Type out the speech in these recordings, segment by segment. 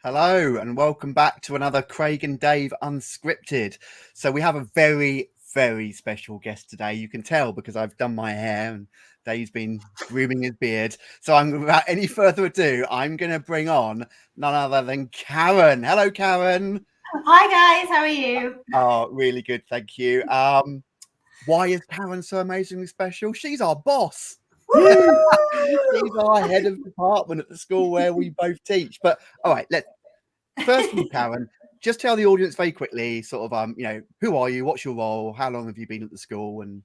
Hello and welcome back to another Craig and Dave Unscripted. So we have a very, very special guest today. You can tell because I've done my hair and Dave's been grooming his beard. So without any further ado, I'm going to bring on none other than Karen. Hello, Karen. Hi guys, how are you? Oh, really good, thank you. Why is Karen so amazingly special? She's our boss. She's our head of department at the school where we both teach. But all right, first of all, Karen, just tell the audience very quickly, sort of, who are you? What's your role? How long have you been at the school? And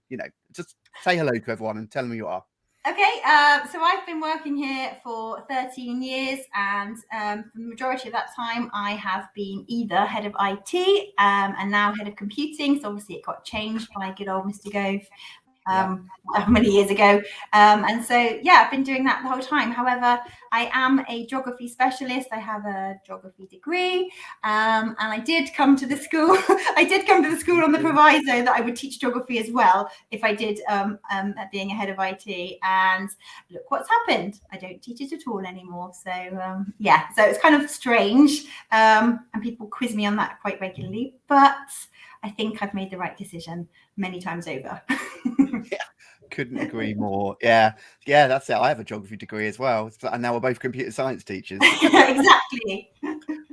just say hello to everyone and tell them who you are. Okay, so I've been working here for 13 years, and for the majority of that time, I have been either head of IT and now head of computing. So obviously, it got changed by good old Mr. Gove. Many years ago. And so, I've been doing that the whole time. However, I am a geography specialist. I have a geography degree. And I did come to the school. On the proviso that I would teach geography as well if I did being a head of IT. And look what's happened. I don't teach it at all anymore. So, so it's kind of strange. And people quiz me on that quite regularly. But I think I've made the right decision many times over. Couldn't agree more. Yeah, that's it. I have a geography degree as well, and now we're both computer science teachers. Exactly.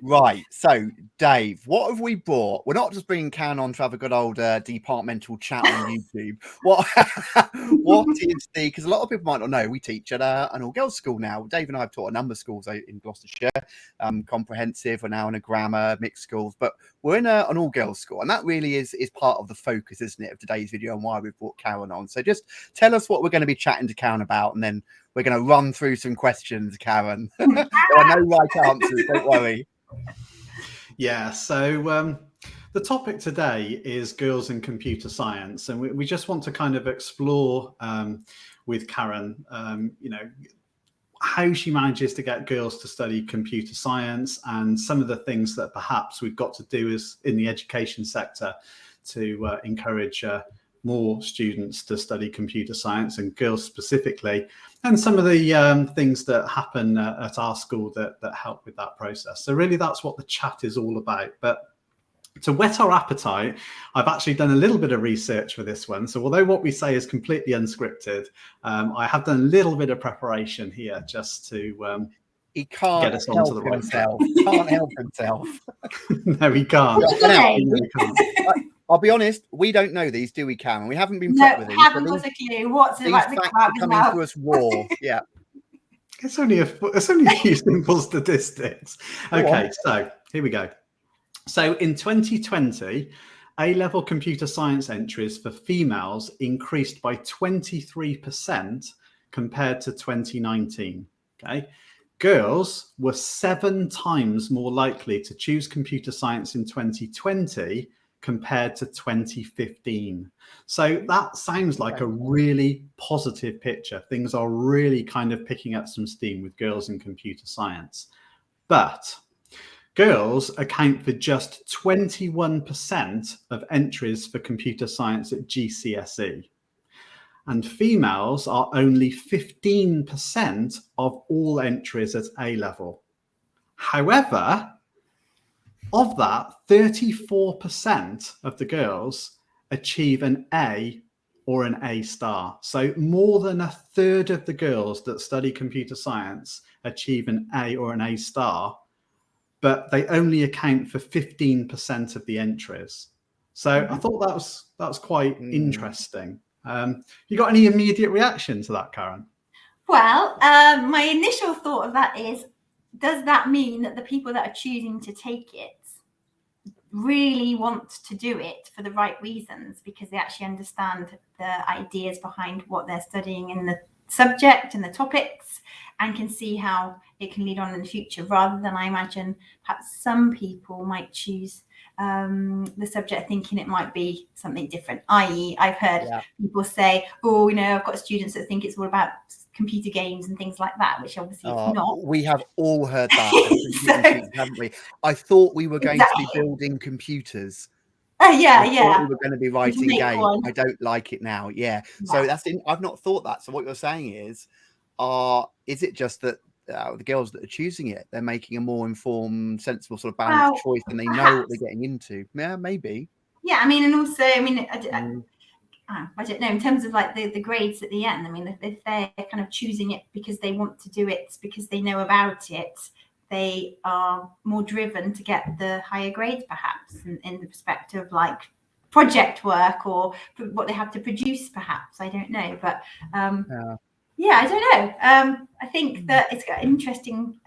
Right, so Dave, what have we brought? We're not just bringing Karen on to have a good old departmental chat on YouTube. What is because a lot of people might not know, we teach at an all-girls school now. Dave and I have taught a number of schools in Gloucestershire, comprehensive. We're now in a grammar, mixed schools, but we're in an all-girls school, and that really is part of the focus, isn't it, of today's video and why we've brought Karen on. So just tell us what we're going to be chatting to Karen about, and then we're going to run through some questions, Karen. There are no right answers, don't worry. Yeah, so the topic today is girls in computer science, and we just want to kind of explore with Karen, how she manages to get girls to study computer science and some of the things that perhaps we've got to do as in the education sector to encourage more students to study computer science and girls specifically, and some of the things that happen at our school that help with that process. So really that's what the chat is all about. But to whet our appetite, I've actually done a little bit of research for this one. So although what we say is completely unscripted, I have done a little bit of preparation here just to he can't get us onto the right himself. Can't help himself. No, he can't. He can't. I'll be honest, we don't know these, do we, Karen? We haven't been prepped with these. Haven't got a clue. What's these about the facts are coming to us raw. Yeah. It's only a few simple statistics. Okay, so here we go. So in 2020, A-level computer science entries for females increased by 23% compared to 2019. Okay. Girls were 7 times more likely to choose computer science in 2020 compared to 2015. So that sounds like a really positive picture. Things are really kind of picking up some steam with girls in computer science. But girls account for just 21% of entries for computer science at GCSE. And females are only 15% of all entries at A-level. However, of that, 34% of the girls achieve an A or an A star. So more than a third of the girls that study computer science achieve an A or an A star, but they only account for 15% of the entries. So I thought that was quite interesting. You got any immediate reaction to that, Karen? Well, my initial thought of that is, does that mean that the people that are choosing to take it really want to do it for the right reasons, because they actually understand the ideas behind what they're studying in the subject and the topics, and can see how it can lead on in the future, rather than, I imagine, perhaps some people might choose the subject thinking it might be something different. I.e., I've heard people say, oh, I've got students that think it's all about computer games and things like that, which obviously it's not. We have all heard that, haven't we? I thought we were going to be building computers. I thought we were going to be writing games. I don't like it now. So I've not thought that. So what you're saying is it just that the girls that are choosing it, they're making a more informed, sensible, sort of balanced choice, and they know what they're getting into. Yeah, maybe. Yeah, I mean, and also, I mean, I don't know, in terms of like the grades at the end. I mean, if they're kind of choosing it because they want to do it, because they know about it, they are more driven to get the higher grades, perhaps, in the perspective of like project work or what they have to produce, perhaps. I don't know, but yeah, I don't know. I think that it's got interesting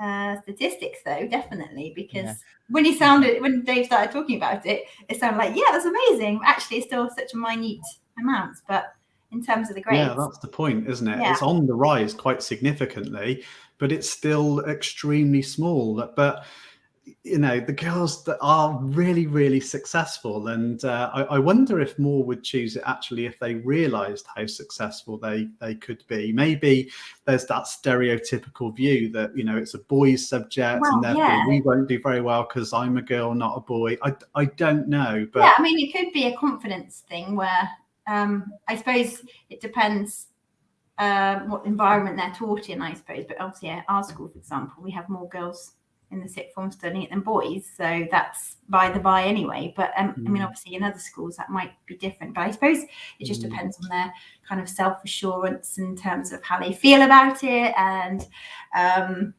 statistics, though, definitely, because when Dave started talking about it, it sounded like, yeah, that's amazing. Actually, it's still such a minute amount, but in terms of the grades. Yeah, that's the point, isn't it? Yeah. It's on the rise quite significantly, but it's still extremely small. But you know, the girls that are really, really successful, and I wonder if more would choose it actually if they realised how successful they could be. Maybe there's that stereotypical view that, you know, it's a boys' subject, and therefore we won't do very well because I'm a girl, not a boy. I don't know, but yeah, I mean, it could be a confidence thing where I suppose it depends what environment they're taught in, I suppose. But obviously, at our school, for example, we have more girls in the sixth form studying it than boys, so that's by the by anyway. But I mean, obviously in other schools that might be different, but I suppose it just depends on their kind of self-assurance in terms of how they feel about it, and their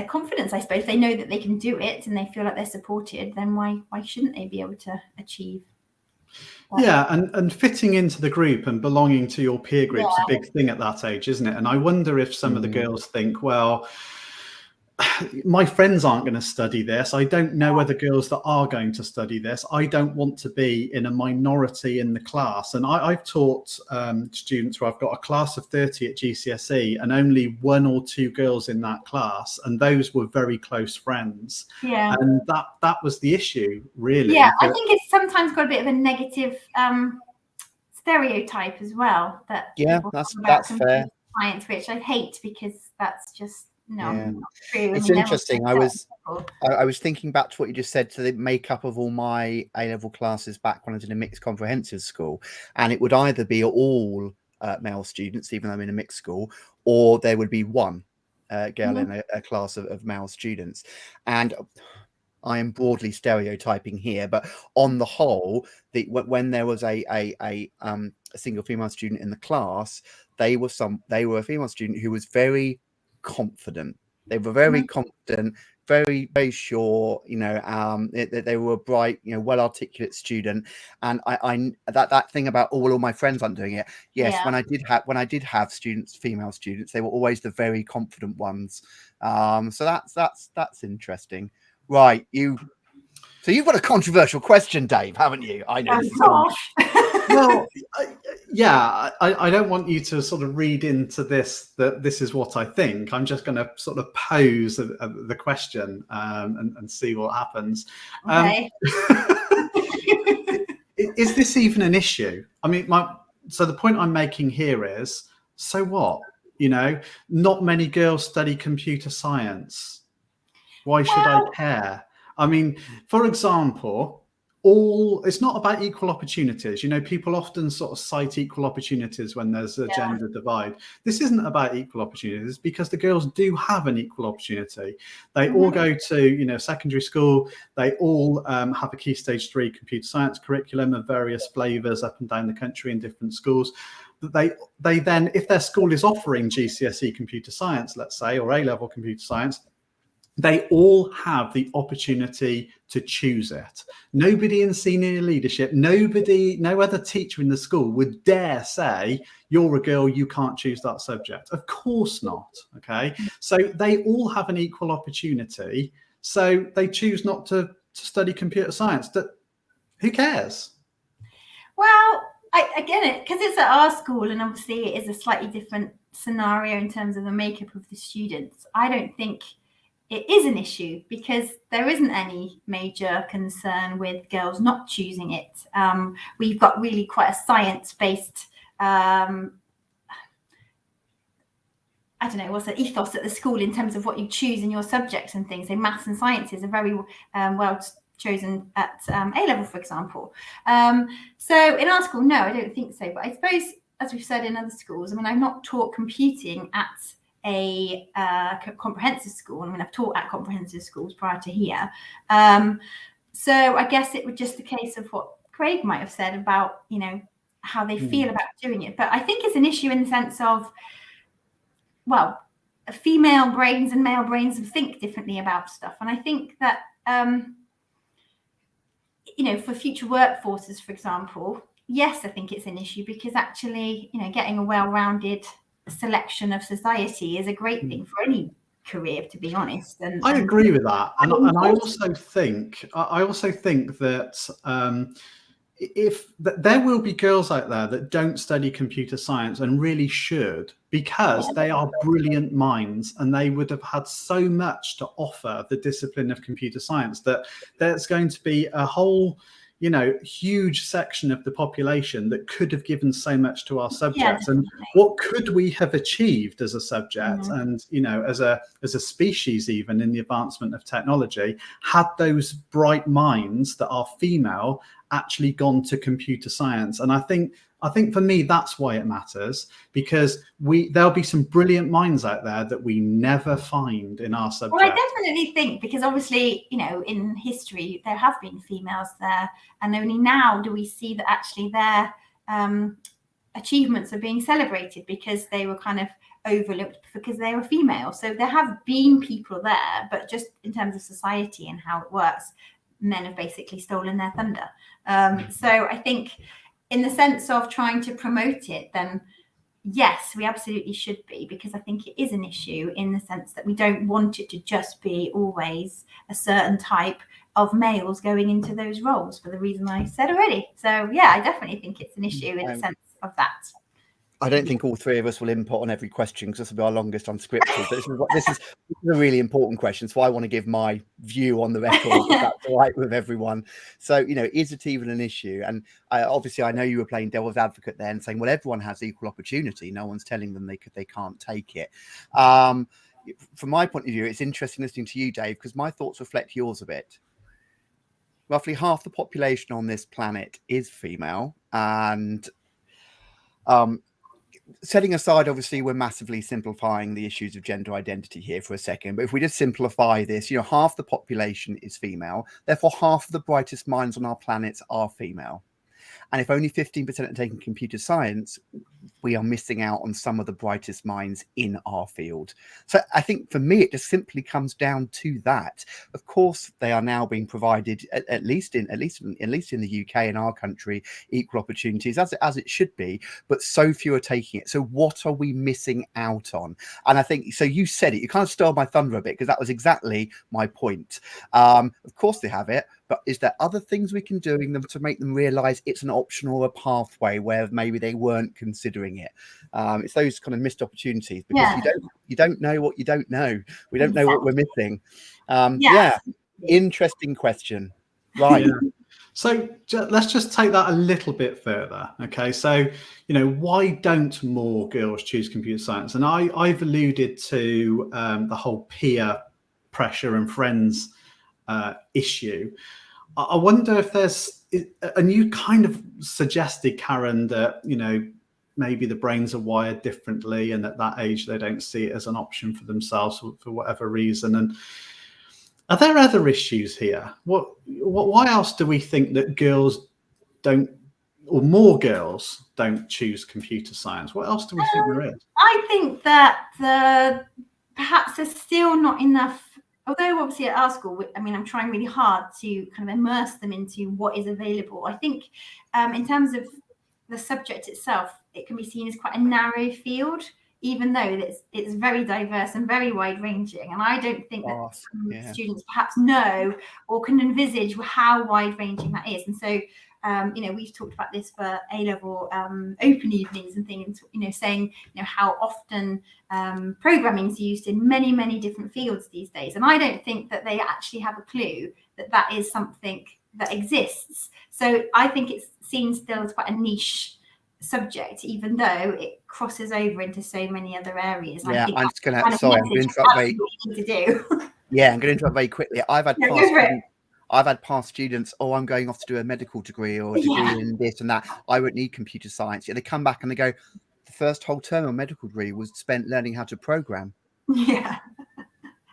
confidence, I suppose. If they know that they can do it and they feel like they're supported, then why shouldn't they be able to achieve that? Yeah, and fitting into the group and belonging to your peer group's a big thing at that age, isn't it? And I wonder if some of the girls think, well, my friends aren't going to study this. I don't know other girls that are going to study this. I don't want to be in a minority in the class. And I've taught students where I've got a class of 30 at GCSE and only 1 or 2 girls in that class. And those were very close friends. Yeah. And that was the issue, really. Yeah, I think it's sometimes got a bit of a negative stereotype as well. That that's fair. Science, which I hate, because that's just not true. It's interesting. I was thinking back to what you just said, to the makeup of all my A-level classes back when I was in a mixed comprehensive school, and it would either be all male students, even though I'm in a mixed school, or there would be one girl in a class of male students. And I am broadly stereotyping here, but on the whole, when there was a single female student in the class, they were a female student who was very confident. They were very confident, very, very sure, you know, they were a bright, you know, well articulate student. And I that thing about all my friends aren't doing it. Yes, when I did have students, female students, they were always the very confident ones. So that's interesting. Right, so you've got a controversial question, Dave, haven't you? I know. Well, yeah, I don't want you to sort of read into this that this is what I think. I'm just going to sort of pose the question and see what happens. Okay. Is this even an issue? I mean, so the point I'm making here is, so what? You know, not many girls study computer science. Why should I care? I mean, for example, it's not about equal opportunities. You know, people often sort of cite equal opportunities when there's a gender divide. This isn't about equal opportunities, because the girls do have an equal opportunity. They all go to, you know, secondary school. They all have a Key Stage 3 computer science curriculum of various flavors up and down the country in different schools. They then, if their school is offering GCSE computer science, let's say, or A-level computer science, they all have the opportunity to choose it. Nobody in senior leadership, no other teacher in the school would dare say, you're a girl, you can't choose that subject. Of course not. Okay. So they all have an equal opportunity. So they choose not to study computer science. Who cares? Well, I get it, because it's at our school, and obviously it is a slightly different scenario in terms of the makeup of the students. I don't think it is an issue, because there isn't any major concern with girls not choosing it. We've got really quite a science-based, I don't know, what's the ethos at the school in terms of what you choose in your subjects and things. So maths and sciences are very well chosen at A-level, for example. So in our school, no, I don't think so. But I suppose, as we've said in other schools, I mean, I've not taught computing at a comprehensive school. I mean, I've taught at comprehensive schools prior to here. So I guess it was just a case of what Craig might have said about, you know, how they feel about doing it. But I think it's an issue in the sense of, well, female brains and male brains think differently about stuff. And I think that, you know, for future workforces, for example, yes, I think it's an issue because actually, you know, getting a well-rounded selection of society is a great thing for any career, to be honest. And I agree with that, and I also think that if there will be girls out there that don't study computer science and really should, because they are brilliant minds and they would have had so much to offer the discipline of computer science, that there's going to be a whole, you know, huge section of the population that could have given so much to our subjects. And what could we have achieved as a subject and, you know, as a species, even in the advancement of technology, had those bright minds that are female actually gone to computer science. And I think for me, that's why it matters, because there'll be some brilliant minds out there that we never find in our subject. Well, I definitely think, because obviously, you know, in history, there have been females there, and only now do we see that actually their achievements are being celebrated because they were kind of overlooked because they were female. So there have been people there, but just in terms of society and how it works, men have basically stolen their thunder. So I think in the sense of trying to promote it, then yes, we absolutely should be, because I think it is an issue in the sense that we don't want it to just be always a certain type of males going into those roles for the reason I said already. So yeah, I definitely think it's an issue in the sense of that. I don't think all three of us will input on every question because this will be our longest unscripted. This is a really important question, so I want to give my view on the record, if that's all right with everyone. So, you know, is it even an issue? And obviously, I know you were playing devil's advocate there and saying, well, everyone has equal opportunity. No one's telling them they can't take it. From my point of view, it's interesting listening to you, Dave, because my thoughts reflect yours a bit. Roughly half the population on this planet is female, and setting aside, obviously, we're massively simplifying the issues of gender identity here for a second. But if we just simplify this, you know, half the population is female. Therefore, half of the brightest minds on our planet are female. And if only 15% are taking computer science, we are missing out on some of the brightest minds in our field. So I think for me, it just simply comes down to that. Of course, they are now being provided, at least in the UK, in our country, equal opportunities as it should be, but so few are taking it. So what are we missing out on? And I think, so you said it, you kind of stole my thunder a bit, because that was exactly my point. Of course they have it, but is there other things we can do in them to make them realize it's an option or a pathway where maybe they weren't considering it? It's those kind of missed opportunities, because you don't know what you don't know. We don't know what we're missing. Interesting question. Right. So let's just take that a little bit further. Okay, so, you know, why don't more girls choose computer science? And I've alluded to the whole peer pressure and friends issue. I wonder if there's, and you kind of suggested, Karen, that, you know, maybe the brains are wired differently, and at that age they don't see it as an option for themselves for whatever reason. And are there other issues here? Why else do we think that girls don't, or more girls don't choose computer science? What else do we think there is? I think that perhaps there's still not enough. Although obviously at our school, I mean, I'm trying really hard to kind of immerse them into what is available. I think in terms of the subject itself, it can be seen as quite a narrow field, even though it's very diverse and very wide ranging. And I don't think that some students perhaps know or can envisage how wide ranging that is. And so, you know, we've talked about this for A-level open evenings and things, you know, saying, you know, how often programming is used in many, many different fields these days. And I don't think that they actually have a clue that that is something that exists. So I think it's seen still as quite a niche subject, even though it crosses over into so many other areas. Yeah, I'm just going to, sorry, I'm going to interrupt very, yeah, I'm going to interrupt very quickly. I've had past students, oh, I'm going off to do a medical degree or a degree in this and that. I won't need computer science. Yeah, they come back and they go, the first whole term of medical degree was spent learning how to program. Yeah,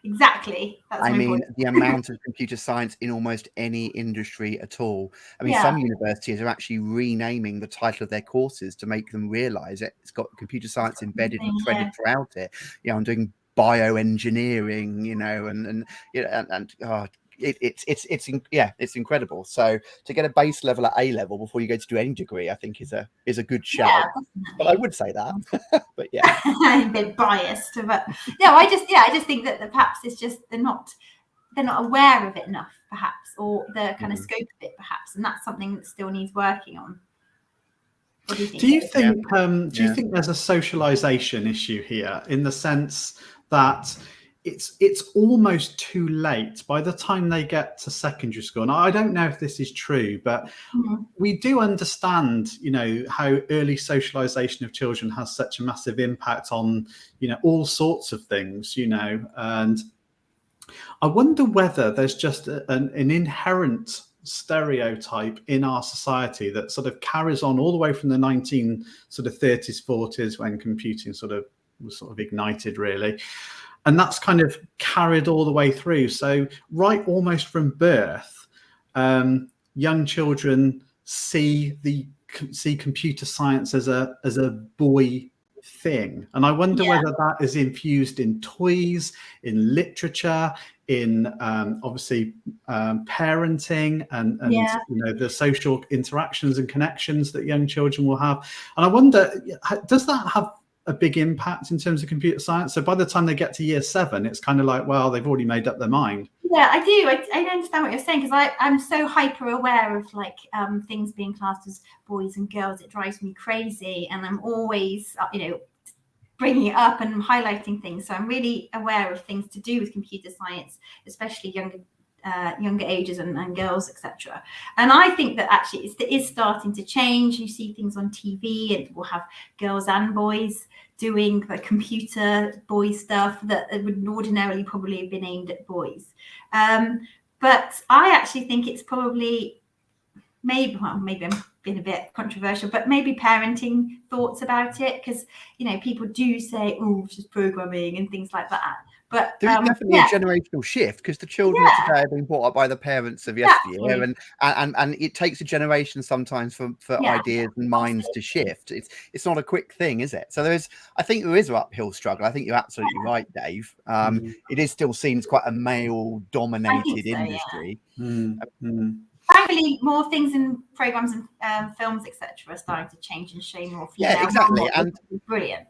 exactly. That's I my mean, point. the amount of computer science in almost any industry at all. I mean, Yeah. some universities are actually renaming the title of their courses to make them realize it's got computer science embedded and threaded throughout it. I'm doing bioengineering, it's incredible. So to get a base level at A level before you go to do any degree, I think is a good shout. But I would say that. But yeah, I'm a bit biased, but no, I just think that perhaps it's just they're not aware of it enough, perhaps, or the kind of scope of it, perhaps, and that's something that still needs working on. What do you think? Do you think there's a socialization issue here, in the sense that it's almost too late by the time they get to secondary school? And I don't know if this is true, but we do understand, how early socialization of children has such a massive impact on, all sorts of things, and I wonder whether there's just an inherent stereotype in our society that sort of carries on all the way from the 1930s, 40s, when computing was ignited, really. And that's kind of carried all the way through. So right almost from birth, young children see computer science as a boy thing. And I wonder whether that is infused in toys, in literature, in obviously parenting, and the social interactions and connections that young children will have. And I wonder, does that have a big impact in terms of computer science? So by the time they get to year 7, it's kind of like, well, they've already made up their mind. Yeah, I do. I understand what you're saying, because I'm so hyper aware of things being classed as boys and girls. It drives me crazy, and I'm always bringing it up and highlighting things. So I'm really aware of things to do with computer science, especially younger ages and girls, etc. And I think that actually it is starting to change. You see things on TV, and we'll have girls and boys doing the computer boy stuff that would ordinarily probably have been aimed at boys. But I actually think it's probably maybe I'm being a bit controversial, but maybe parenting thoughts about it, because people do say, oh, it's just programming and things like that. But there's definitely a generational shift, because the children of today have been brought up by the parents of yesteryear, and it takes a generation sometimes for ideas and minds to shift. It's not a quick thing, is it? So I think there is an uphill struggle. I think you're absolutely right, Dave. It is still seen as quite a male-dominated industry. Thankfully, more things in programs and films, etc., are starting to change and show more female. Yeah, exactly, and brilliant.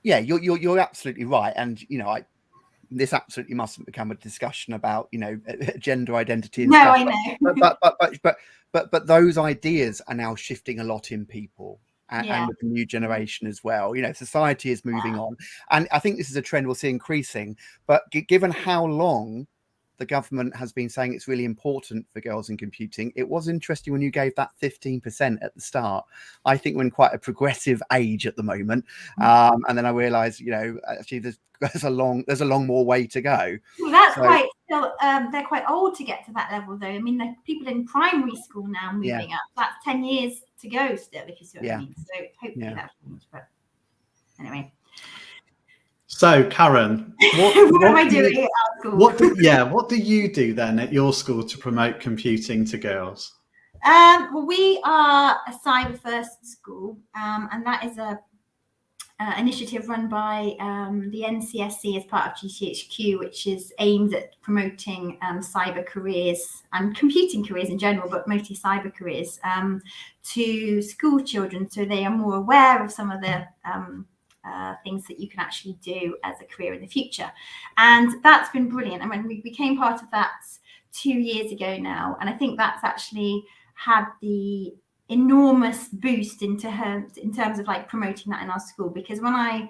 Yeah, you're absolutely right, and this absolutely mustn't become a discussion about gender identity and stuff. I know. But those ideas are now shifting a lot in people, and with the new generation as well. Society is moving on, and I think this is a trend we'll see increasing. But given how long the government has been saying it's really important for girls in computing, it was interesting when you gave that 15% at the start. I think we're in quite a progressive age at the moment, and then I realised, actually there's a long more way to go. Well, that's quite still. They're quite old to get to that level, though. I mean, the people in primary school now moving up. That's 10 years to go still, if you see what I mean. So hopefully that changes. But anyway. So, Karen, what am I doing at our school? What do you do then at your school to promote computing to girls? Well, we are a cyber first school, and that is a initiative run by the NCSE as part of GCHQ, which is aimed at promoting cyber careers and computing careers in general, but mostly cyber careers to school children, so they are more aware of some of the things that you can actually do as a career in the future. And that's been brilliant. I mean, we became part of that 2 years ago now, and I think that's actually had the enormous boost in terms of promoting that in our school, because when I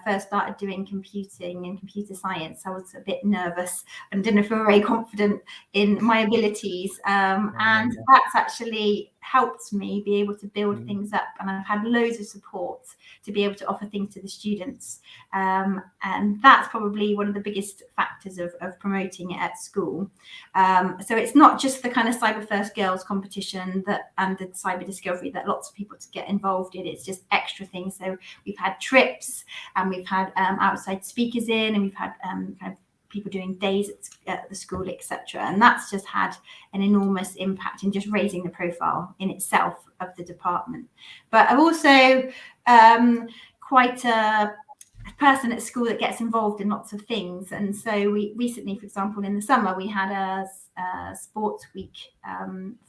first started doing computing and computer science, I was a bit nervous and didn't feel very confident in my abilities, and that's actually helped me be able to build things up, and I've had loads of support to be able to offer things to the students, and that's probably one of the biggest factors of promoting it at school. So it's not just the kind of Cyber First Girls competition and the cyber discovery that lots of people to get involved in. It's just extra things. So we've had trips, and we've had outside speakers in, and we've had kind of people doing days at the school, etc. And that's just had an enormous impact in just raising the profile in itself of the department. But I'm also quite a person at school that gets involved in lots of things. And so we recently, for example, in the summer, we had a sports week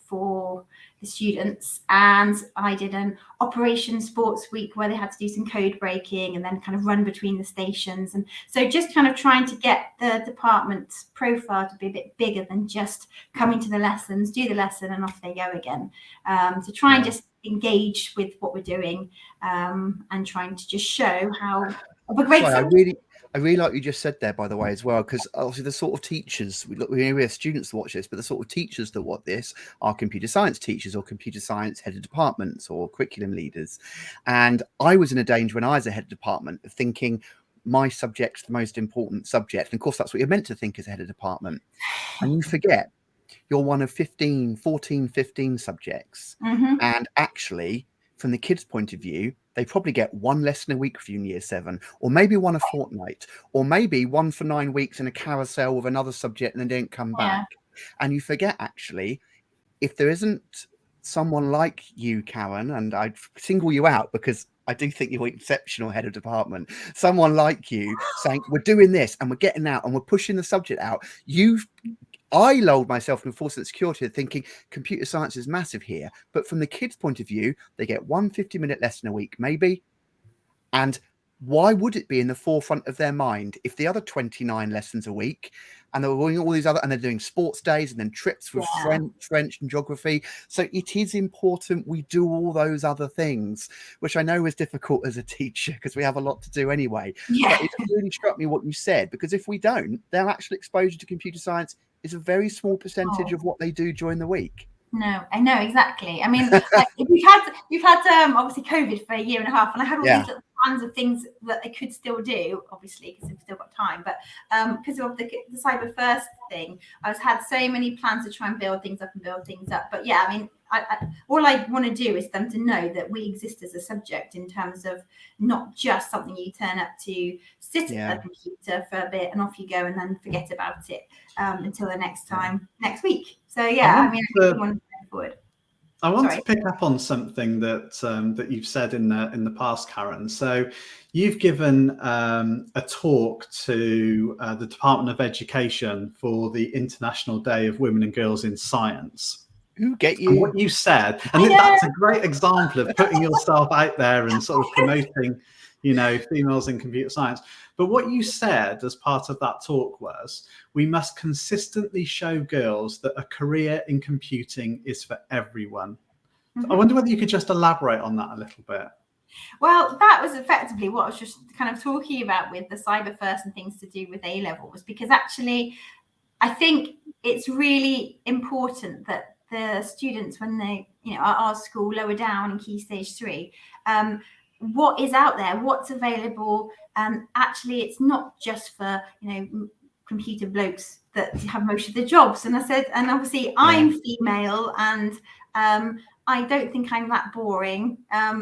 for the students, and I did an Operation Sports Week where they had to do some code breaking and then kind of run between the stations. And so just kind of trying to get the department's profile to be a bit bigger than just coming to the lessons, do the lesson, and off they go again, to try and just engage with what we're doing, and trying to just show how of a great I really like what you just said there, by the way, as well, because obviously the sort of teachers, we have students that watch this, but the sort of teachers that watch this are computer science teachers or computer science head of departments or curriculum leaders. And I was in a danger when I was a head of department of thinking my subject's the most important subject. And of course, that's what you're meant to think as a head of department. And you forget you're one of 15 subjects. And actually, from the kids' point of view, they probably get one lesson a week for you in year 7, or maybe one a fortnight, or maybe one for 9 weeks in a carousel with another subject and then don't come back. And you forget, actually, if there isn't someone like you, Karen, and I'd single you out because I do think you're an exceptional head of department, someone like you saying, we're doing this and we're getting out and we're pushing the subject out. I lulled myself in force and security thinking computer science is massive here. But from the kids' point of view, they get one 50-minute lesson a week, maybe. And why would it be in the forefront of their mind if the other 29 lessons a week, and they're doing all these other, and they're doing sports days and then trips with French and geography. So it is important we do all those other things, which I know is difficult as a teacher because we have a lot to do anyway. But it really struck me what you said, because if we don't, their actual exposure to computer science is a very small percentage of what they do during the week. No, I know exactly. I mean, like, we've had obviously COVID for a year and a half, and I had all these little plans of things that I could still do, obviously, because I've still got time. But because of the Cyber First thing, I've had so many plans to try and build things up. But yeah, I mean, all I want to do is them to know that we exist as a subject in terms of not just something you turn up to, sit at the computer for a bit and off you go and then forget about it until the next time next week. So yeah, I want to go forward. I want to pick up on something that you've said in the past, Karen. So you've given a talk to the Department of Education for the International Day of Women and Girls in Science. Who get you? And what you said, and that's a great example of putting yourself out there and sort of promoting, females in computer science. But what you said as part of that talk was, we must consistently show girls that a career in computing is for everyone. I wonder whether you could just elaborate on that a little bit. Well, that was effectively what I was just kind of talking about with the Cyber First and things to do with A-levels, because actually I think it's really important that the students, when they, at our school, lower down in Key Stage 3, what is out there, what's available. Actually, it's not just for, computer blokes that have most of the jobs. And I said, and obviously I'm female, and I don't think I'm that boring.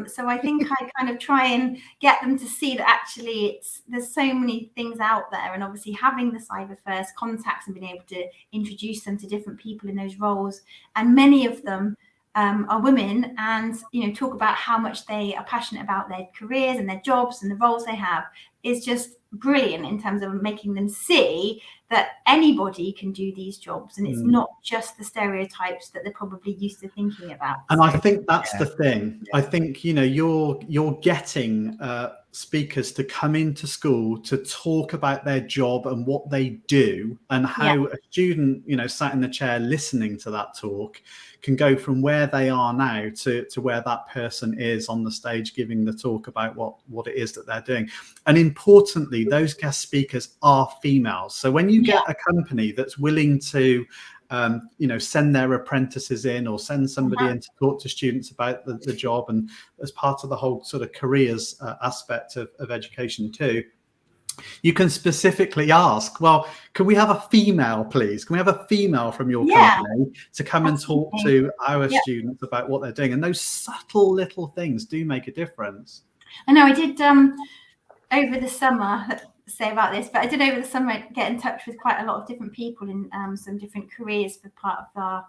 So I think I kind of try and get them to see that actually there's so many things out there. And obviously having the Cyber First contacts and being able to introduce them to different people in those roles. And many of them are women, and talk about how much they are passionate about their careers and their jobs and the roles they have, is just brilliant in terms of making them see that anybody can do these jobs, and it's not just the stereotypes that they're probably used to thinking about. And I think that's the thing. I think you're getting speakers to come into school to talk about their job and what they do, and how a student sat in the chair listening to that talk can go from where they are now to where that person is on the stage giving the talk about what it is that they're doing. And importantly, those guest speakers are females. So when you get a company that's willing to send their apprentices in or send somebody in to talk to students about the job, and as part of the whole sort of careers aspect of education too. You can specifically ask, well, can we have a female, please? Can we have a female from your company to come and talk to our students about what they're doing? And those subtle little things do make a difference. I know I did over the summer, say about this, but I did over the summer get in touch with quite a lot of different people in some different careers for part of our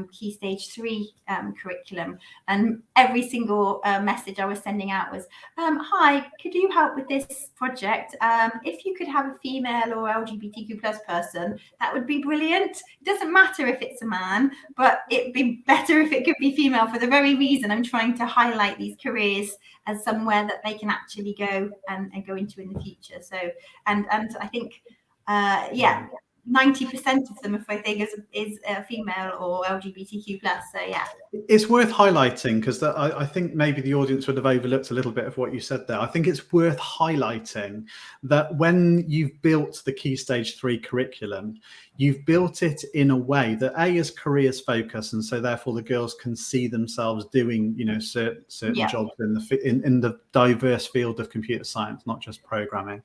Key Stage 3 curriculum, and every single message I was sending out was, hi, could you help with this project? If you could have a female or LGBTQ plus person, that would be brilliant. It doesn't matter if it's a man, but it'd be better if it could be female, for the very reason I'm trying to highlight these careers as somewhere that they can actually go and go into in the future. So, and I think, 90% of them, if I think, is female or LGBTQ plus. So yeah, it's worth highlighting, because I think maybe the audience would have overlooked a little bit of what you said there. I think it's worth highlighting that when you've built the Key Stage 3 curriculum, you've built it in a way that is careers focused, and so therefore the girls can see themselves doing certain jobs in the diverse field of computer science, not just programming.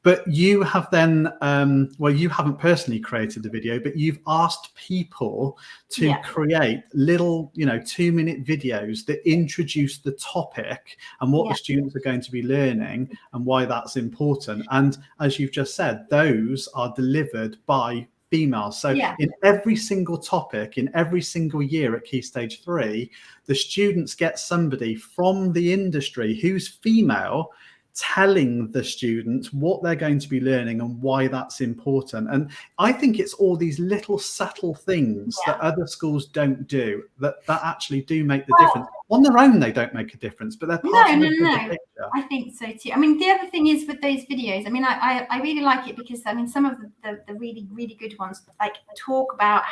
But you have then, you haven't personally created the video, but you've asked people to create little, 2-minute videos that introduce the topic and what the students are going to be learning and why that's important. And as you've just said, those are delivered by females. So in every single topic, in every single year at Key Stage 3, the students get somebody from the industry who's female, telling the students what they're going to be learning and why that's important. And I think it's all these little subtle things that other schools don't do that actually do make the difference. On their own, they don't make a difference, but they're part of the picture. I think so too. I mean, the other thing is with those videos, I mean, I really like it because, I mean, some of the really, really good ones, like, talk about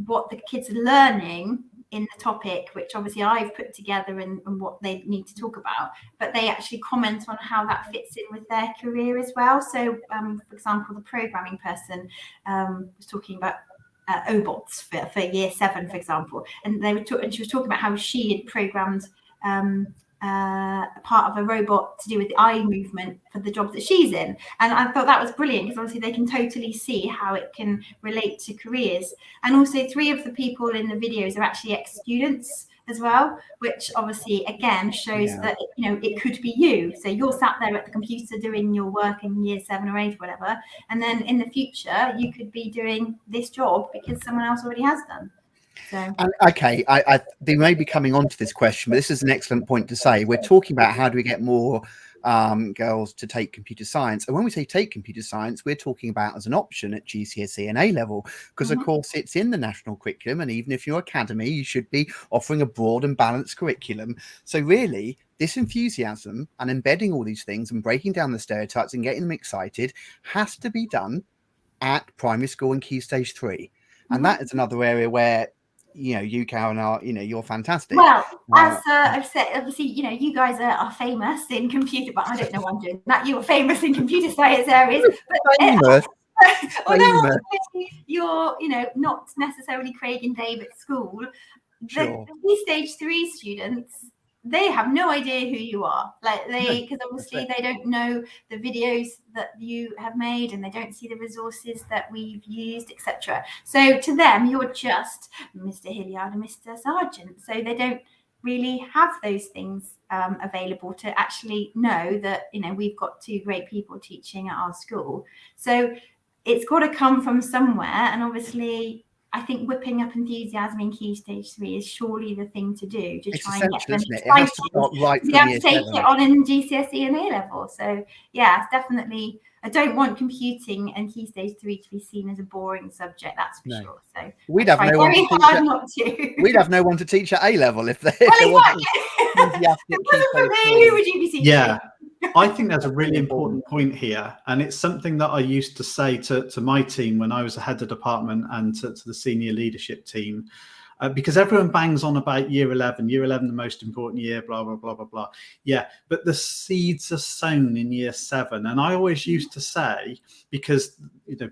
what the kids are learning in the topic, which obviously I've put together and what they need to talk about, but they actually comment on how that fits in with their career as well. So, for example, the programming person was talking about OBOTs for year 7, for example, and she was talking about how she had programmed a part of a robot to do with the eye movement for the job that she's in, and I thought that was brilliant, because obviously they can totally see how it can relate to careers. And also 3 of the people in the videos are actually ex-students as well, which obviously again shows that it could be you. So you're sat there at the computer doing your work in year 7 or 8 or whatever, and then in the future you could be doing this job because someone else already has done. So. And okay, they may be coming on to this question, but this is an excellent point to say. We're talking about how do we get more girls to take computer science, and when we say take computer science, we're talking about as an option at GCSE and A level, because of course it's in the national curriculum, and even if you're academy, you should be offering a broad and balanced curriculum. So really, this enthusiasm and embedding all these things and breaking down the stereotypes and getting them excited has to be done at primary school and Key Stage 3, and that is another area where you, Karen, are, you're fantastic. Well, as I've said, obviously, you guys are famous in computer, but I don't know why I'm doing that. You are famous in computer science areas. But although you're, not necessarily Craig and Dave at school, the Key Stage 3 students, they have no idea who you are, because obviously they don't know the videos that you have made, and they don't see the resources that we've used, etc. So to them, you're just Mr. Hilliard and Mr. Sargent. So they don't really have those things available to actually know that we've got 2 great people teaching at our school. So it's got to come from somewhere, and obviously I think whipping up enthusiasm in Key Stage 3 is surely the thing to do, to try and get them excited. It has to start right from year 7. Take it on in GCSE and A level. So yeah, it's definitely. I don't want computing and Key Stage 3 to be seen as a boring subject. That's for sure. So we'd have no one to teach. We'd have no one to teach at A level if there wasn't enthusiastic. Who would you be teaching? Yeah. I think that's a really important point here, and it's something that I used to say to my team when I was a head of department and to the senior leadership team, because everyone bangs on about year 11, the most important year, blah, blah, blah, blah, blah. Yeah, but the seeds are sown in year 7. And I always used to say, because,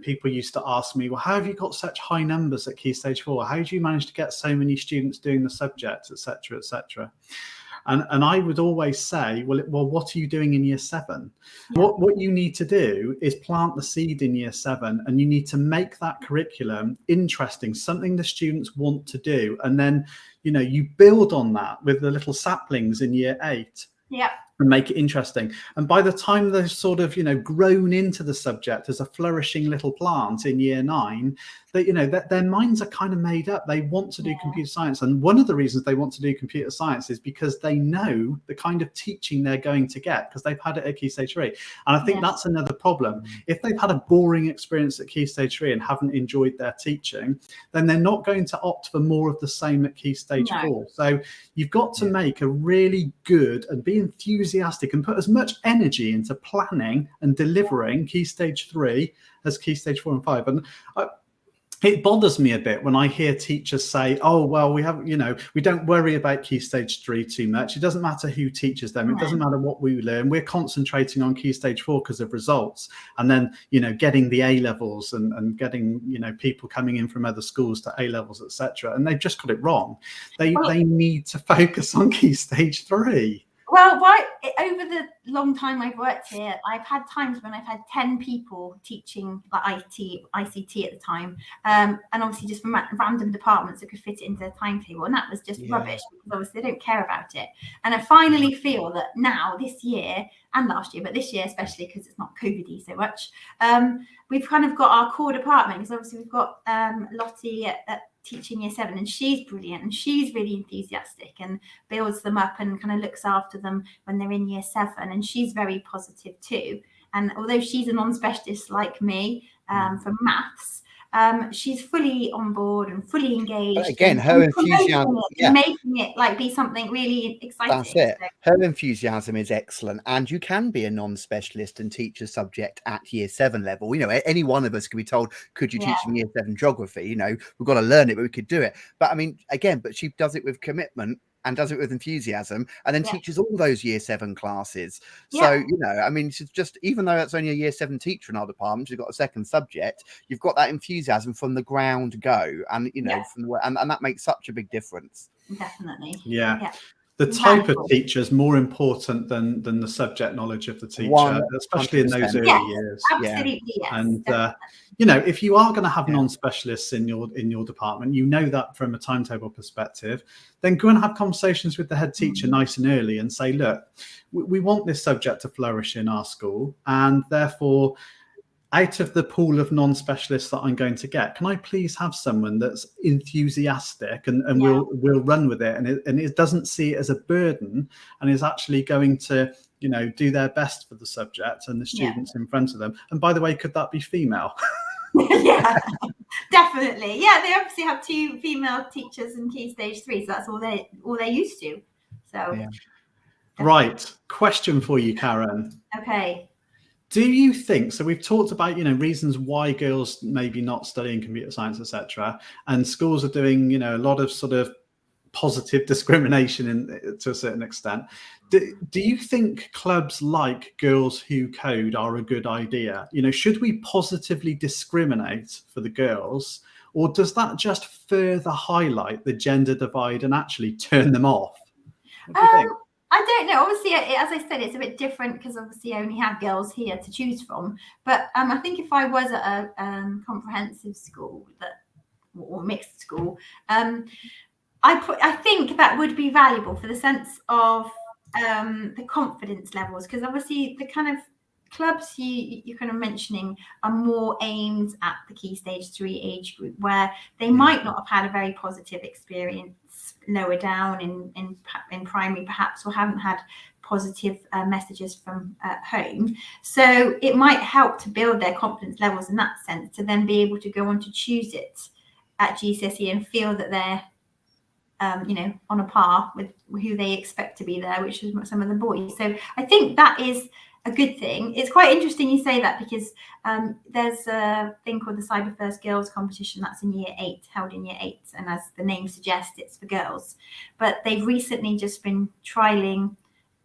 people used to ask me, well, how have you got such high numbers at Key Stage 4? How do you manage to get so many students doing the subject, etc., etc.? And I would always say, well, what are you doing in year 7? Yeah. What you need to do is plant the seed in year 7, and you need to make that curriculum interesting, something the students want to do. And then, you build on that with the little saplings in year 8. Yeah. And make it interesting. And by the time they've sort of, grown into the subject as a flourishing little plant in year 9, that their minds are kind of made up. They want to do computer science. And one of the reasons they want to do computer science is because they know the kind of teaching they're going to get, because they've had it at Key Stage 3. And I think that's another problem. If they've had a boring experience at Key Stage 3 and haven't enjoyed their teaching, then they're not going to opt for more of the same at Key Stage 4. So you've got to make a really good and be enthusiastic and put as much energy into planning and delivering Key Stage 3 as Key Stage 4 and 5. And it bothers me a bit when I hear teachers say, oh, well, we don't worry about Key Stage 3 too much. It doesn't matter who teaches them. It doesn't matter what we learn. We're concentrating on Key Stage 4 because of results. And then, getting the A levels and getting, people coming in from other schools to A levels, etc. And they've just got it wrong. They need to focus on Key Stage 3. Well, over the long time I've worked here, I've had times when I've had 10 people teaching like ICT at the time, and obviously just from random departments that could fit it into their timetable, and that was just rubbish, because obviously they don't care about it. And I finally feel that now, this year and last year, but this year especially because it's not COVID-y so much, we've kind of got our core department, because obviously we've got Lottie at teaching year 7, and she's brilliant, and she's really enthusiastic and builds them up and kind of looks after them when they're in year 7, and she's very positive too. And although she's a non-specialist like me for maths, she's fully on board and fully engaged. But again, her enthusiasm, making it be something really exciting. That's it. Her enthusiasm is excellent, and you can be a non-specialist and teach a subject at year 7 level. Any one of us could be told, could you teach in year 7 geography? We've got to learn it, but we could do it. But I mean, again, but she does it with commitment and does it with enthusiasm, and then teaches all those year 7 classes. So, I mean, it's just, even though that's only a year 7 teacher in our department, you've got a second subject, you've got that enthusiasm from the ground go, and, and that makes such a big difference. Definitely. Yeah. The type of teacher is more important than the subject knowledge of the teacher, especially in those early years. Absolutely, yes. And if you are going to have non-specialists in your department, that from a timetable perspective, then go and have conversations with the head teacher nice and early and say, look, we want this subject to flourish in our school, and therefore, out of the pool of non-specialists that I'm going to get, can I please have someone that's enthusiastic and will run with it, and it doesn't see it as a burden, and is actually going to do their best for the subject and the students in front of them. And by the way, could that be female? Yeah, definitely. Yeah, they obviously have 2 female teachers in Key Stage 3, so that's all they're used to. So right, question for you, Karen. Okay. Do you think, so we've talked about, reasons why girls maybe not studying computer science, etc., and schools are doing, a lot of sort of positive discrimination to a certain extent. Do you think clubs like Girls Who Code are a good idea? Should we positively discriminate for the girls, or does that just further highlight the gender divide and actually turn them off? What do you think? I don't know. Obviously, as I said, it's a bit different because obviously I only have girls here to choose from. But I think if I was at a comprehensive school or mixed school, I think that would be valuable for the sense of the confidence levels, because obviously the kind of clubs you're kind of mentioning are more aimed at the Key Stage 3 age group, where they might not have had a very positive experience lower down in primary perhaps, or haven't had positive messages from home. So it might help to build their confidence levels in that sense, to then be able to go on to choose it at GCSE and feel that they're on a par with who they expect to be there, which is some of the boys. So I think that is a good thing. It's quite interesting you say that, because there's a thing called the Cyber First Girls competition that's in year 8, held in year 8, and as the name suggests, it's for girls. But they've recently just been trialing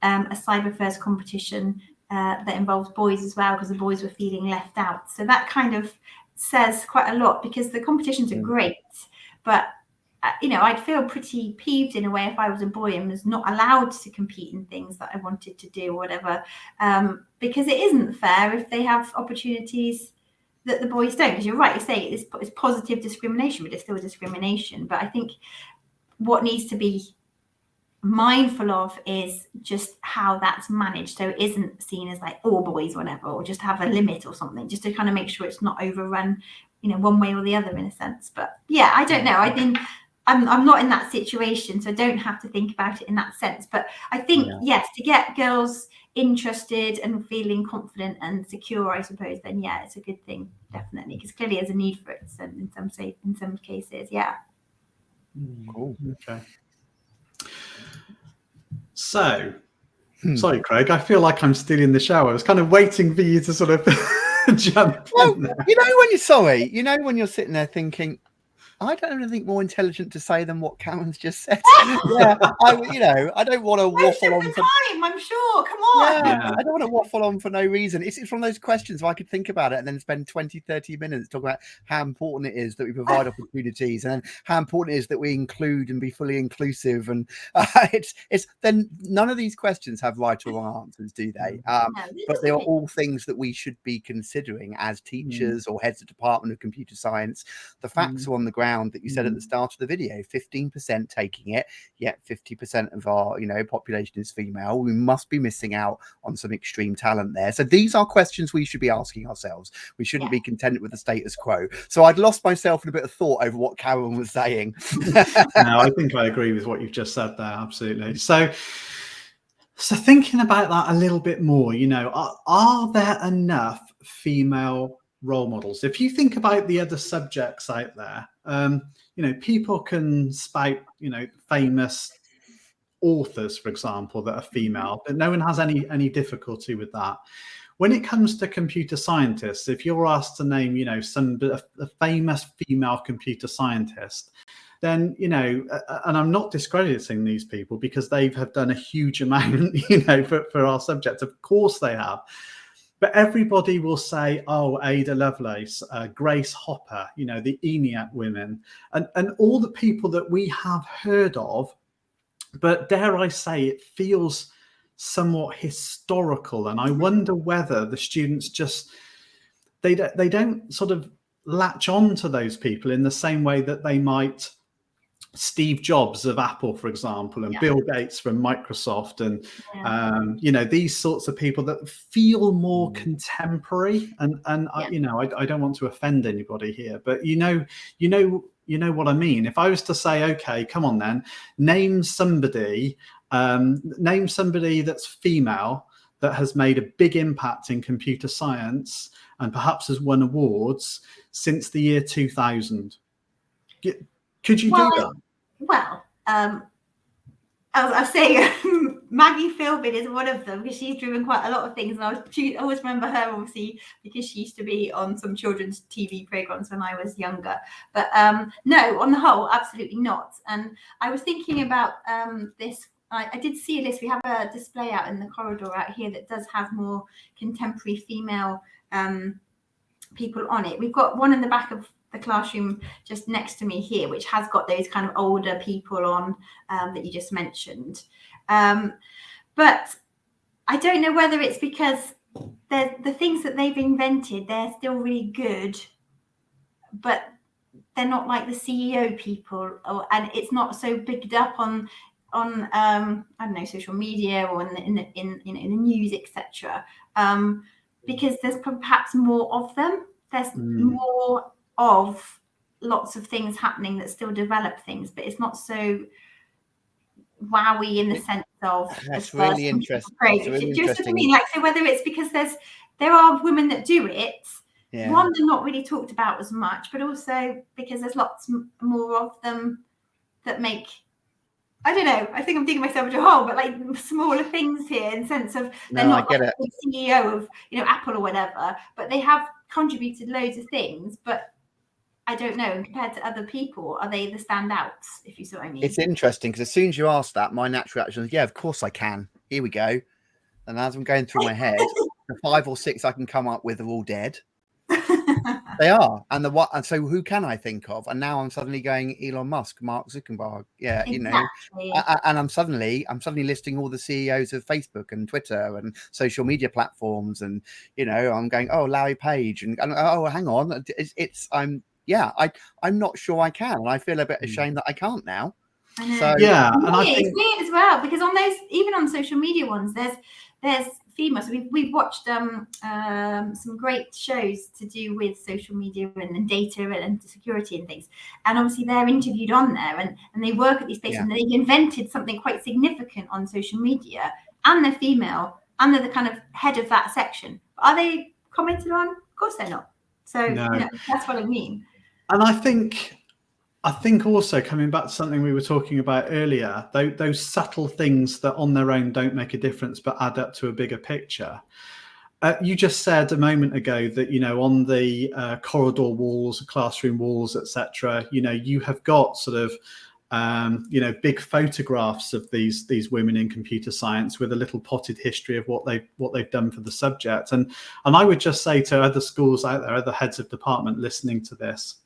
a Cyber First competition that involves boys as well, because the boys were feeling left out. So that kind of says quite a lot, because the competitions are great, but I'd feel pretty peeved in a way if I was a boy and was not allowed to compete in things that I wanted to do or whatever, because it isn't fair if they have opportunities that the boys don't. Because you're right, you say it's positive discrimination, but it's still discrimination. But I think what needs to be mindful of is just how that's managed, so it isn't seen as like all boys, whatever, or just have a limit or something, just to kind of make sure it's not overrun, one way or the other, in a sense. But yeah, I don't know. I think I'm not in that situation, so I don't have to think about it in that sense. But I think yes, to get girls interested and feeling confident and secure, I suppose, then yeah, it's a good thing, definitely, because clearly there's a need for it in some cases. Yeah. Cool. Okay. So, sorry, Craig, I feel like I'm still in the shower. I was kind of waiting for you to sort of jump in there. When you're sitting there thinking, I don't have anything more intelligent to say than what Karen's just said. Yeah, I don't want to waffle on for time, I'm sure. Come on. Yeah, I don't want to waffle on for no reason. It's one of those questions where I could think about it and then spend 20, 30 minutes talking about how important it is that we provide opportunities, and how important it is that we include and be fully inclusive. And it's then none of these questions have right or wrong answers, do they? But they are all things that we should be considering as teachers or heads of department of computer science. The facts are on the ground that you said at the start of the video. 15% taking it, yet 50% of our population is female. We must be missing out on some extreme talent there. So these are questions we should be asking ourselves. We shouldn't be content with the status quo. So I'd lost myself in a bit of thought over what Karen was saying. No, I think I agree with what you've just said there. Absolutely. So thinking about that a little bit more, are there enough female role models? If you think about the other subjects out there, people can spout, famous authors, for example, that are female, but no one has any difficulty with that. When it comes to computer scientists, if you're asked to name, a famous female computer scientist, then, and I'm not discrediting these people because they have done a huge amount, for our subject. Of course they have. But everybody will say, oh, Ada Lovelace, Grace Hopper, the ENIAC women, and all the people that we have heard of. But dare I say, it feels somewhat historical. And I wonder whether the students they don't sort of latch on to those people in the same way that they might Steve Jobs of Apple, for example, and Bill Gates from Microsoft, and these sorts of people that feel more contemporary. And I don't want to offend anybody here, but you know what I mean. If I was to say, okay, come on then, name somebody that's female that has made a big impact in computer science and perhaps has won awards since the year 2000. Could you do that? Well, I was saying Maggie Philbin is one of them, because she's driven quite a lot of things. And I always remember her, obviously, because she used to be on some children's TV programs when I was younger. But no, on the whole, absolutely not. And I was thinking about this. I did see a list. We have a display out in the corridor out here that does have more contemporary female people on it. We've got one in the back of the classroom just next to me here, which has got those kind of older people on that you just mentioned. But I don't know whether it's because the things that they've invented, they're still really good, but they're not like the CEO people, and it's not so bigged up on I don't know, social media or in the news, etc. Because there's perhaps more of them. There's more of lots of things happening that still develop things, but it's not so wowy in the sense of that's really interesting. Do you know what I mean? Like, so whether it's because there are women that do it, one, they're not really talked about as much, but also because there's lots more of them that make, I don't know, I think I'm digging myself into a hole, but like smaller things here in the sense of they're not like the CEO of Apple or whatever, but they have contributed loads of things. But I don't know, compared to other people, are they the standouts, if you see what I mean? It's interesting because as soon as you ask that, my natural reaction is, yeah, of course I can. Here we go. and as I'm going through my head, the 5 or 6 I can come up with are all dead. They are, and so who can I think of? And now I'm suddenly going Elon Musk, Mark Zuckerberg, yeah, Exactly. and I'm suddenly listing all the CEOs of Facebook and Twitter and social media platforms, and I'm going, oh, Larry Page, and oh, hang on, I'm not sure I can, and I feel a bit ashamed that I can't now. I know. So, yeah, and I think it's weird as well, because on those, even on social media ones, there's females. So we've watched some great shows to do with social media and data and security and things, and obviously they're interviewed on there, and they work at these places, and they invented something quite significant on social media, and they're female, and they're the kind of head of that section. Are they commented on? Of course they're not. So no. That's what I mean. And I think also, coming back to something we were talking about earlier, those subtle things that on their own don't make a difference but add up to a bigger picture. You just said a moment ago that, on the corridor walls, classroom walls, etc., you have got sort of, big photographs of these women in computer science with a little potted history of what they've done for the subject. And I would just say to other schools out there, other heads of department listening to this,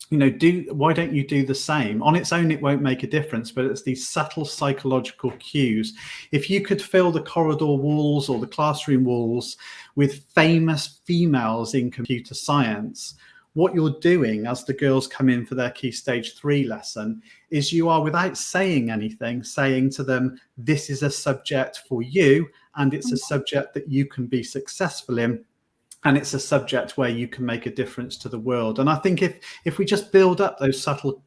why don't you do the same? On its own, it won't make a difference, but it's these subtle psychological cues. If you could fill the corridor walls or the classroom walls with famous females in computer science, what you're doing as the girls come in for their Key Stage 3 lesson is you are, without saying anything, saying to them, this is a subject for you, and it's a subject that you can be successful in. And it's a subject where you can make a difference to the world. And I think if we just build up those subtle,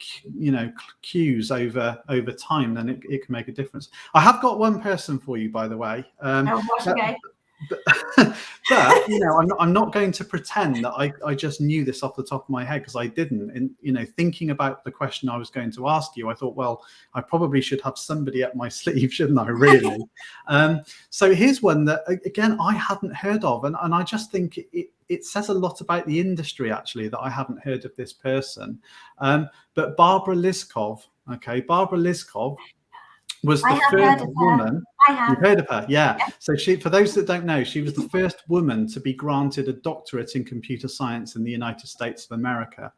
cues over time, then it can make a difference. I have got one person for you, by the way. Okay. But I'm not going to pretend that I just knew this off the top of my head, because I didn't. And thinking about the question I was going to ask you, I thought, well, I probably should have somebody up my sleeve, shouldn't I? Really? So here's one that, again, I hadn't heard of, and I just think it says a lot about the industry, actually, that I haven't heard of this person. But Barbara Liskov, Barbara Liskov was the first woman. You've heard of her, yeah. So for those that don't know, she was the first woman to be granted a doctorate in computer science in the United States of America.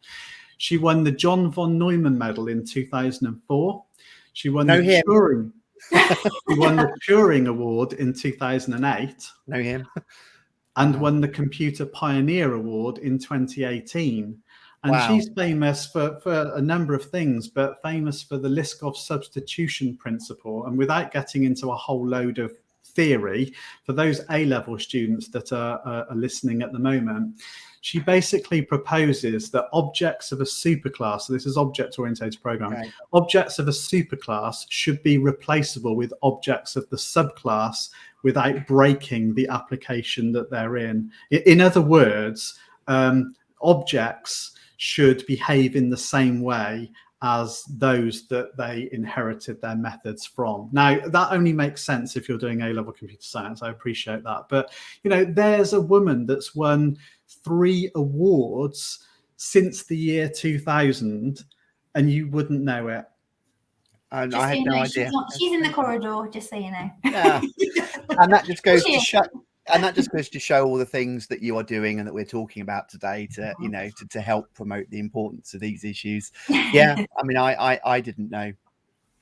She won the John von Neumann Medal in 2004. She won the Turing. She won the Turing Award in 2008. Know him. And won the Computer Pioneer Award in 2018. And she's famous for a number of things, but famous for the Liskov substitution principle. And without getting into a whole load of theory, for those A-level students that are listening at the moment, she basically proposes that objects of a superclass, so this is object-oriented programming, objects of a superclass should be replaceable with objects of the subclass without breaking the application that they're in. In other words, objects should behave in the same way as those that they inherited their methods from. Now, that only makes sense if you're doing A-level computer science. I appreciate that. But, there's a woman that's won 3 awards since the year 2000, and you wouldn't know it. And I had no idea. She's in the corridor, just so you know. Yeah. And that just goes to show. And that just goes to show all the things that you are doing and that we're talking about today to help promote the importance of these issues. Yeah, I mean, I didn't know.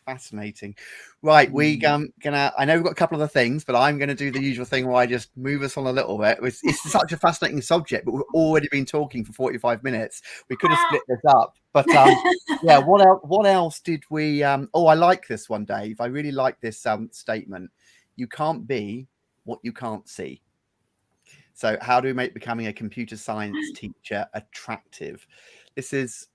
Fascinating. Right, we I know we've got a couple of other things, but I'm gonna do the usual thing where I just move us on a little bit. It's such a fascinating subject, but we've already been talking for 45 minutes. We could have split this up, but yeah. What else did we? I like this one, Dave. I really like this statement. You can't be what you can't see. So how do we make becoming a computer science teacher attractive? This is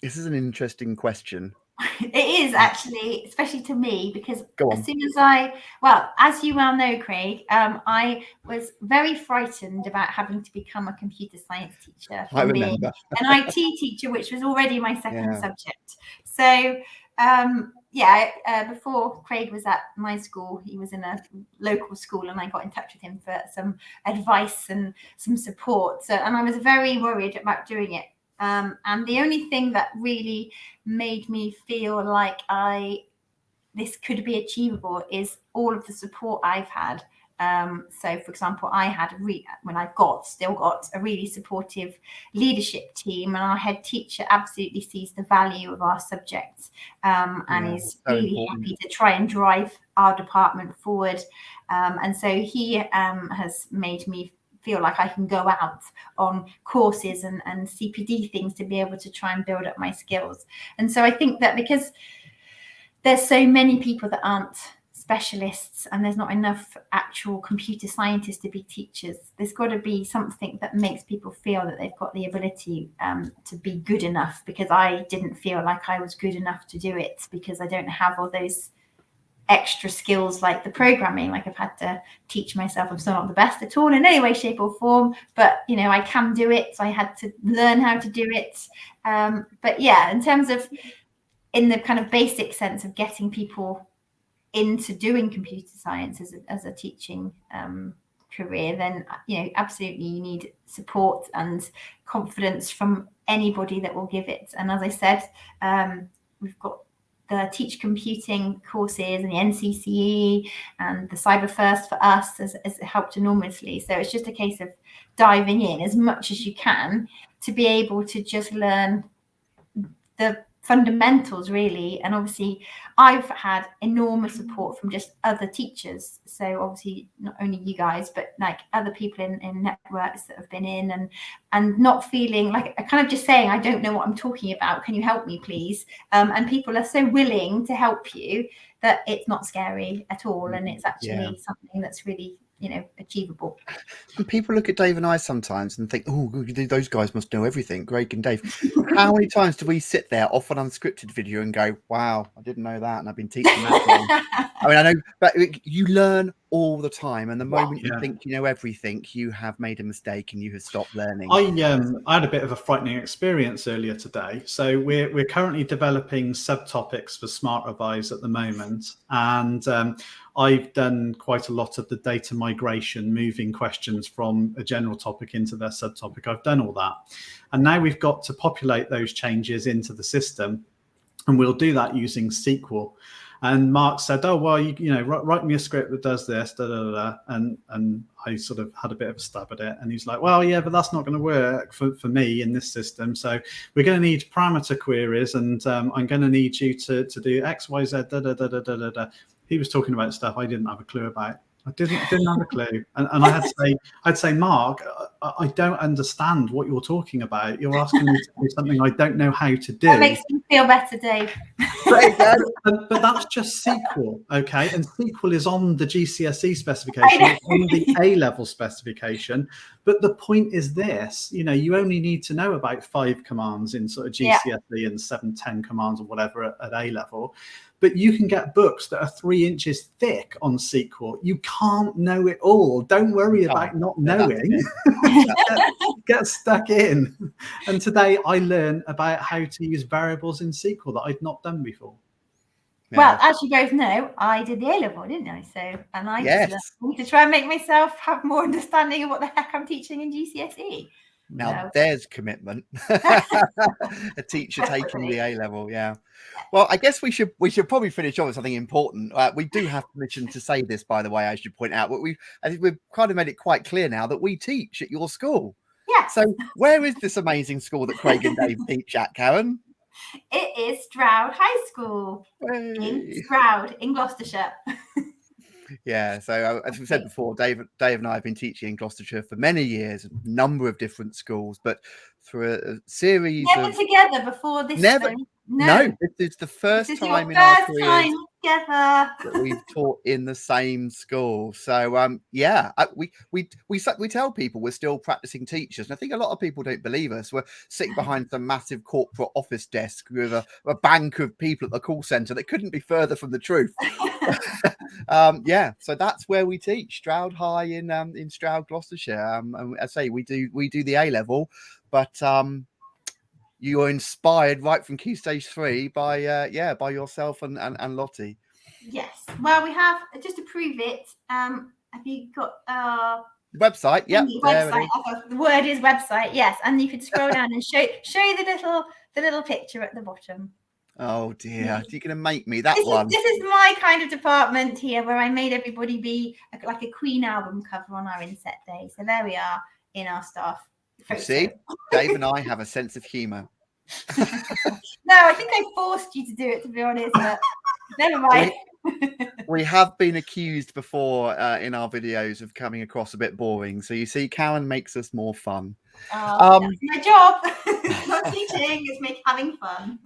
an interesting question. It is, actually, especially to me, because as soon as as you well know, Craig, I was very frightened about having to become a computer science teacher from being an IT teacher, which was already my second subject. So before Craig was at my school, he was in a local school, and I got in touch with him for some advice and some support. And I was very worried about doing it. And the only thing that really made me feel like this could be achievable is all of the support I've had So, for example, I had still got a really supportive leadership team, and our head teacher absolutely sees the value of our subject, and is so really important. happy to try and drive our department forward. And so he has made me feel like I can go out on courses and CPD things to be able to try and build up my skills. And so I think that because there's so many people that aren't specialists and there's not enough actual computer scientists to be teachers, there's got to be something that makes people feel that they've got the ability to be good enough, because I didn't feel like I was good enough to do it, because I don't have all those extra skills like the programming. Like, I've had to teach myself. I'm still not the best at all in any way, shape or form, but I can do it. So I had to learn how to do it. But yeah, in terms of, in the kind of basic sense of getting people into doing computer science as a teaching career, then absolutely you need support and confidence from anybody that will give it. And as I said, we've got the Teach Computing courses and the NCCE and the Cyber First for us has helped enormously. So it's just a case of diving in as much as you can to be able to just learn the fundamentals, really. And obviously I've had enormous support from just other teachers, so obviously not only you guys, but like other people in networks that have been in, and not feeling like kind of just saying, I don't know what I'm talking about, can you help me please? And people are so willing to help you that it's not scary at all, and it's actually something that's really achievable. And people look at Dave and I sometimes and think, oh, those guys must know everything, Greg and Dave. How many times do we sit there off an unscripted video and go, wow, I didn't know that, and I've been teaching that long. I mean, I know, but you learn all the time, and the moment you think you know everything, you have made a mistake and you have stopped learning. I had a bit of a frightening experience earlier today. So we're currently developing subtopics for Smart Revise at the moment, and I've done quite a lot of the data migration, moving questions from a general topic into their subtopic. I've done all that, and now we've got to populate those changes into the system, and we'll do that using SQL. And Mark said, oh, well, write me a script that does this, and I sort of had a bit of a stab at it. And he's like, well, yeah, but that's not going to work for me in this system. So we're going to need parameter queries, and I'm going to need you to do X, Y, Z, He was talking about stuff I didn't have a clue about. I didn't have a clue. And I'd say, Mark, I don't understand what you're talking about. You're asking me to do something I don't know how to do. That makes me feel better, Dave. But that's just SQL, okay? And SQL is on the GCSE specification, it's on the A-level specification. But the point is this, you only need to know about 5 commands in sort of GCSE and 7-10 commands or whatever at A-level. But you can get books that are 3 inches thick on SQL. You can't know it all. Don't worry about not knowing. Get stuck in. And today I learned about how to use variables in SQL that I'd not done before. Well, as you both know, I did the A-level, didn't I? And I just learned to try and make myself have more understanding of what the heck I'm teaching in GCSE. Now there's commitment. A teacher taking the A-level, Well, I guess we should probably finish off with something important. We do have permission to say this, by the way, I should point out. But I think we've kind of made it quite clear now that we teach at your school. Yeah. So where is this amazing school that Craig and Dave teach at, Karen? It is Stroud High School in Stroud, in Gloucestershire. So as we said before, Dave and I have been teaching in Gloucestershire for many years, a number of different schools, but through a series never together before this. No, this is the first time in our careers that we've taught in the same school. So we tell people we're still practicing teachers, and I think a lot of people don't believe us. We're sitting behind some massive corporate office desk with a bank of people at the call center that couldn't be further from the truth. So that's where we teach, Stroud High in Stroud, Gloucestershire. And I say we do the A-level, but you are inspired right from Key Stage 3 by yourself and Lottie. Yes. Well, we have, just to prove it, have you got website? Yeah. Website. The word is website, yes. And you could scroll down and show the little picture at the bottom. Oh dear, you're going to make me that This one. This is my kind of department here, where I made everybody be like a Queen album cover on our inset day. So there we are in our staff You photo. see, Dave and I have a sense of humour. No, I think I forced you to do it, to be honest, but never mind. We have been accused before in our videos of coming across a bit boring. So you see, Karen makes us more fun. That's my job. It's not teaching, it's having fun.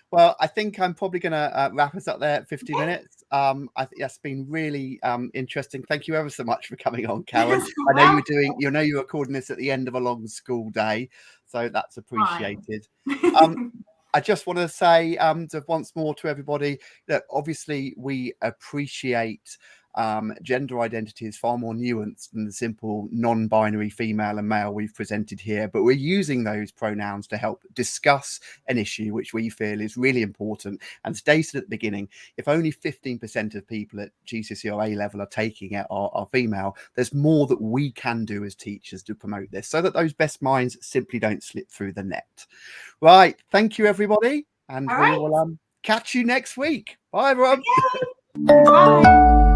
Well, I think I'm probably going to wrap us up there at 50 minutes. I think that's been really interesting. Thank you ever so much for coming on, Karen. I know you're recording this at the end of a long school day, so that's appreciated. I just want to say once more to everybody that obviously we appreciate gender identity is far more nuanced than the simple non-binary female and male we've presented here, but we're using those pronouns to help discuss an issue which we feel is really important. And as Dave said at the beginning, if only 15% of people at GCSE or A level are taking it are female, there's more that we can do as teachers to promote this so that those best minds simply don't slip through the net. Right, thank you everybody, and we will catch you next week. Bye everyone. Okay. Bye.